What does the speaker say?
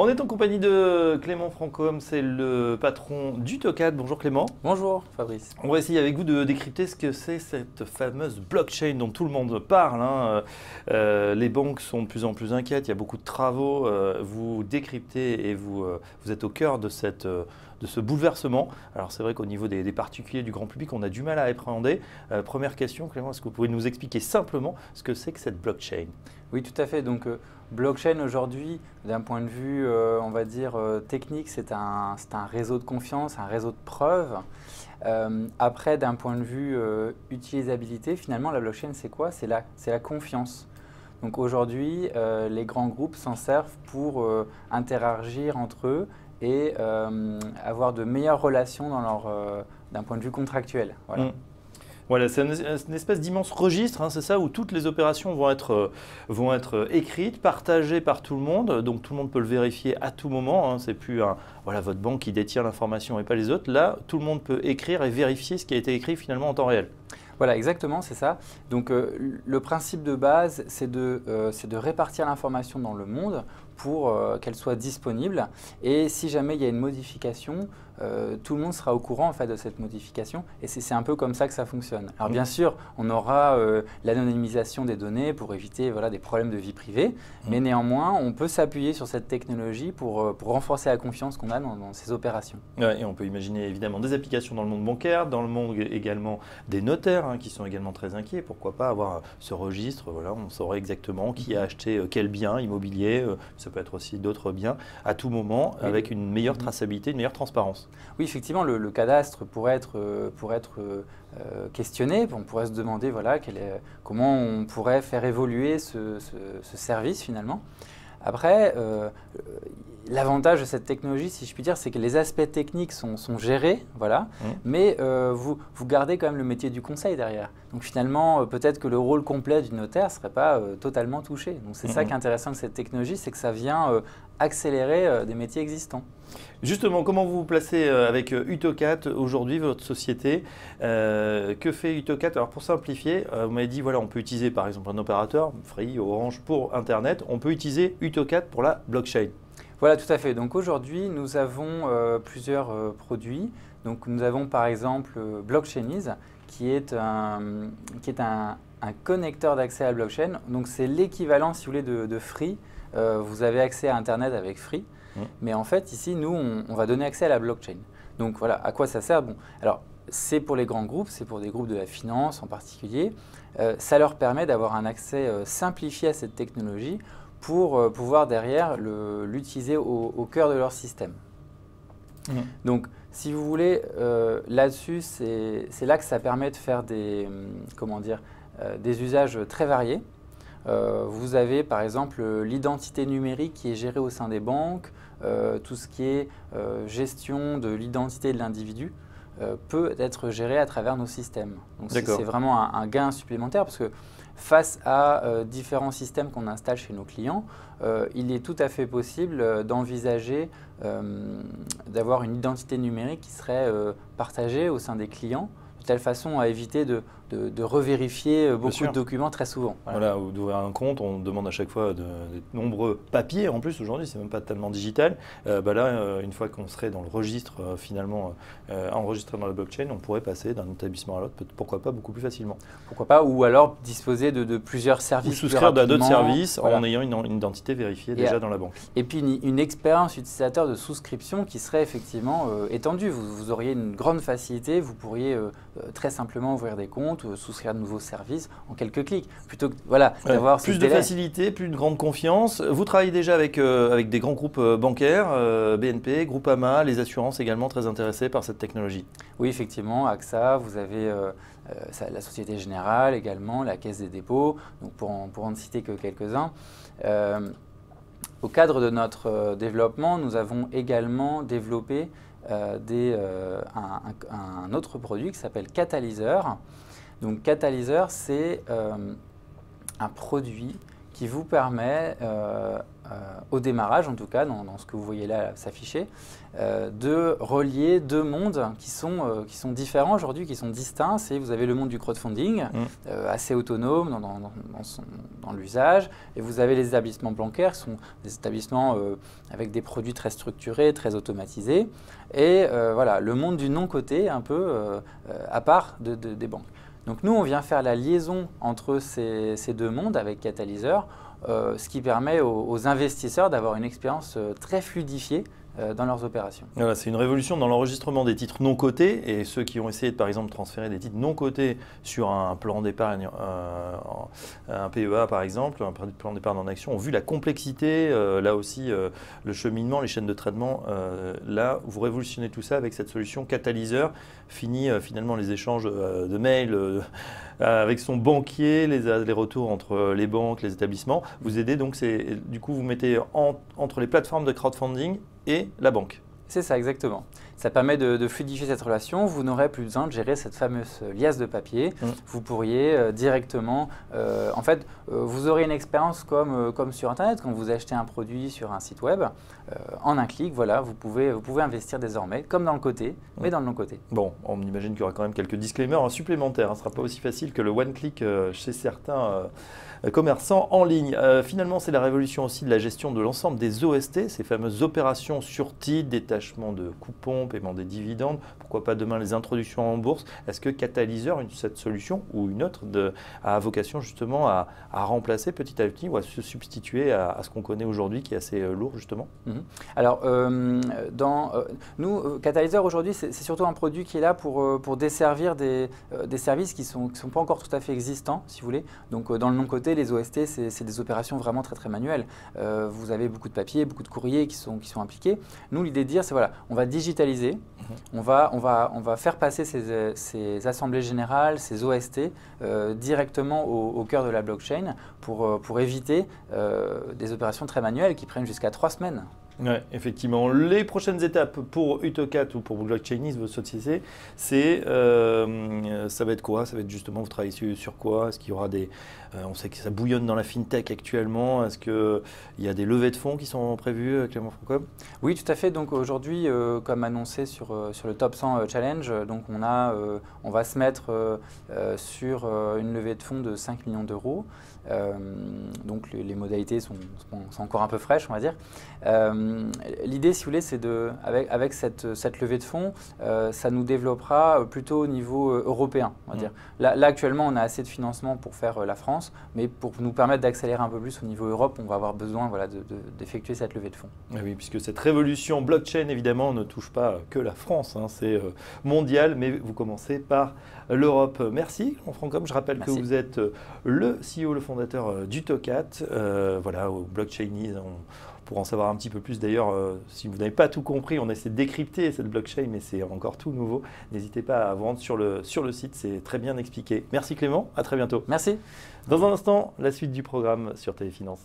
On est en compagnie de Clément Francom, c'est le patron d'Utocat. Bonjour Clément. Bonjour Fabrice. On va essayer avec vous de décrypter ce que c'est cette fameuse blockchain dont tout le monde parle. Les banques sont de plus en plus inquiètes, il y a beaucoup de travaux. Vous décryptez et vous êtes au cœur de ce bouleversement. Alors c'est vrai qu'au niveau des particuliers, du grand public, on a du mal à appréhender. Première question, Clément, est-ce que vous pouvez nous expliquer simplement ce que c'est que cette blockchain? Oui, tout à fait. Donc, blockchain aujourd'hui, d'un point de vue, on va dire, technique, c'est un réseau de confiance, un réseau de preuves. Après, d'un point de vue utilisabilité, finalement, la blockchain, c'est quoi? C'est la confiance. Donc aujourd'hui, les grands groupes s'en servent pour interagir entre eux et avoir de meilleures relations d'un point de vue contractuel. Voilà. Voilà, c'est une espèce d'immense registre, c'est ça, où toutes les opérations vont être écrites, partagées par tout le monde, donc tout le monde peut le vérifier à tout moment. C'est plus votre banque qui détient l'information et pas les autres. Là, tout le monde peut écrire et vérifier ce qui a été écrit finalement en temps réel. Voilà, exactement, c'est ça. Donc le principe de base, c'est de répartir l'information dans le monde pour qu'elle soit disponible. Et si jamais il y a une modification, tout le monde sera au courant en fait, de cette modification. Et c'est un peu comme ça que ça fonctionne. Alors bien sûr, on aura l'anonymisation des données pour éviter des problèmes de vie privée. Mais néanmoins, on peut s'appuyer sur cette technologie pour renforcer la confiance qu'on a dans ces opérations. Ouais, et on peut imaginer évidemment des applications dans le monde bancaire, dans le monde également des notaires qui sont également très inquiets. Pourquoi pas avoir ce registre, on saurait exactement qui a acheté quel bien immobilier, ça peut être aussi d'autres biens, à tout moment, avec une meilleure traçabilité, une meilleure transparence. Oui, effectivement, le cadastre pourrait être questionné. On pourrait se demander comment on pourrait faire évoluer ce service finalement. Après, l'avantage de cette technologie, si je puis dire, c'est que les aspects techniques sont gérés, mais vous gardez quand même le métier du conseil derrière. Donc finalement, peut-être que le rôle complet du notaire ne serait pas totalement touché. Donc c'est ça qui est intéressant de cette technologie, c'est que ça vient accélérer des métiers existants. Justement, comment vous vous placez avec Utocat aujourd'hui, votre société? Que fait Utocat? Alors pour simplifier, vous m'avez dit, on peut utiliser par exemple un opérateur, Free, Orange pour Internet, on peut utiliser Utocat pour la blockchain. Voilà, tout à fait. Donc aujourd'hui, nous avons plusieurs produits. Donc nous avons par exemple Blockchainize, qui est un connecteur d'accès à la blockchain. Donc c'est l'équivalent, si vous voulez, de Free. Vous avez accès à Internet avec Free. Mais en fait, ici, nous, on va donner accès à la blockchain. Donc voilà, à quoi ça sert? Bon, alors, c'est pour les grands groupes, c'est pour des groupes de la finance en particulier. Ça leur permet d'avoir un accès simplifié à cette technologie pour pouvoir derrière l'utiliser au cœur de leur système. Donc, si vous voulez, là-dessus, c'est là que ça permet de faire des usages très variés. Vous avez par exemple l'identité numérique qui est gérée au sein des banques, tout ce qui est gestion de l'identité de l'individu peut être géré à travers nos systèmes. Donc c'est vraiment un gain supplémentaire parce que face à différents systèmes qu'on installe chez nos clients, il est tout à fait possible d'envisager d'avoir une identité numérique qui serait partagée au sein des clients, de telle façon à éviter de revérifier beaucoup de documents très souvent. Voilà, ou d'ouvrir un compte, on demande à chaque fois de nombreux papiers. En plus, aujourd'hui, c'est même pas tellement digital. Là, une fois qu'on serait dans le registre, finalement enregistré dans la blockchain, on pourrait passer d'un établissement à l'autre, pourquoi pas beaucoup plus facilement. Pourquoi pas, ou alors disposer de plusieurs services. Ou souscrire à d'autres services en ayant une identité vérifiée déjà dans la banque. Et puis une expérience utilisateur de souscription qui serait effectivement étendue. Vous auriez une grande facilité, vous pourriez très simplement ouvrir des comptes, souscrire de nouveaux services en quelques clics, plutôt que d'avoir plus de facilité, plus de grande confiance. Vous travaillez déjà avec des grands groupes bancaires, BNP, Groupama, les assurances également très intéressées par cette technologie. Oui, effectivement, AXA, vous avez la Société Générale également, la Caisse des dépôts, donc pour en citer que quelques-uns. Au cadre de notre développement, nous avons également développé un autre produit qui s'appelle Catalyseur. Donc Catalyseur, c'est un produit qui vous permet, au démarrage en tout cas, dans ce que vous voyez là s'afficher, de relier deux mondes qui sont différents aujourd'hui, qui sont distincts. Vous avez le monde du crowdfunding, assez autonome dans l'usage, et vous avez les établissements bancaires, qui sont des établissements avec des produits très structurés, très automatisés, et voilà, le monde du non-coté, un peu à part des banques. Donc nous, on vient faire la liaison entre ces deux mondes avec Catalyser, ce qui permet aux investisseurs d'avoir une expérience très fluidifiée dans leurs opérations. Voilà, c'est une révolution dans l'enregistrement des titres non cotés, et ceux qui ont essayé de, par exemple, transférer des titres non cotés sur un plan d'épargne, un PEA par exemple, un plan d'épargne en action, ont vu la complexité, là aussi le cheminement, les chaînes de traitement. Là, vous révolutionnez tout ça avec cette solution Catalyser. Fini finalement les échanges de mails avec son banquier, les retours entre les banques, les établissements. Vous aidez donc, du coup vous mettez entre les plateformes de crowdfunding et la banque. C'est ça, exactement. Ça permet de fluidifier cette relation. Vous n'aurez plus besoin de gérer cette fameuse liasse de papier. Vous pourriez directement… en fait, vous aurez une expérience comme sur Internet. Quand vous achetez un produit sur un site web, en un clic, voilà, vous pouvez investir désormais, comme dans le côté, mais dans le non-côté. Bon, on imagine qu'il y aura quand même quelques disclaimers supplémentaires. Ce ne sera pas aussi facile que le one-click chez certains commerçants en ligne. Finalement, c'est la révolution aussi de la gestion de l'ensemble des OST, ces fameuses opérations sur titre, détachement de coupons, paiement des dividendes, pourquoi pas demain les introductions en bourse. Est-ce que Catalyser, cette solution ou une autre, a vocation justement à remplacer petit à petit ou à se substituer à ce qu'on connaît aujourd'hui qui est assez lourd justement? Alors, nous, Catalyser aujourd'hui, c'est surtout un produit qui est là pour desservir des services qui sont pas encore tout à fait existants, si vous voulez. Donc, dans le non-coté, les OST, c'est des opérations vraiment très très manuelles. Vous avez beaucoup de papiers, beaucoup de courriers qui sont impliqués. Nous, l'idée de dire, c'est voilà, on va digitaliser, on va faire passer ces assemblées générales, ces OST, directement au cœur de la blockchain pour éviter des opérations très manuelles qui prennent jusqu'à 3 semaines. Oui, effectivement. Les prochaines étapes pour Utocat ou pour Blockchainies, votre société, ça va être quoi? Ça va être justement, vous travaillez sur quoi? Est-ce qu'il y aura des… on sait que ça bouillonne dans la fintech actuellement. Est-ce qu'il y a des levées de fonds qui sont prévues, Clément Francom? Oui, tout à fait. Donc aujourd'hui, comme annoncé sur le Top 100 Challenge, donc on va se mettre sur une levée de fonds de 5 millions d'euros. Donc les modalités sont encore un peu fraîches, on va dire. L'idée, si vous voulez, c'est avec cette levée de fonds, ça nous développera plutôt au niveau européen, on va dire. Là, actuellement, on a assez de financement pour faire la France, mais pour nous permettre d'accélérer un peu plus au niveau Europe, on va avoir besoin d'effectuer cette levée de fonds. Oui, puisque cette révolution blockchain, évidemment, ne touche pas que la France, hein, c'est mondial, mais vous commencez par l'Europe. Merci, Clément Francom. Je rappelle que vous êtes le CEO, le fondateur d'Utocat, voilà, au Blockchainies. Pour en savoir un petit peu plus, d'ailleurs, si vous n'avez pas tout compris, on essaie de décrypter cette blockchain, mais c'est encore tout nouveau. N'hésitez pas à vous rendre sur le site, c'est très bien expliqué. Merci Clément, à très bientôt. Merci. Dans un instant, la suite du programme sur Téléfinance.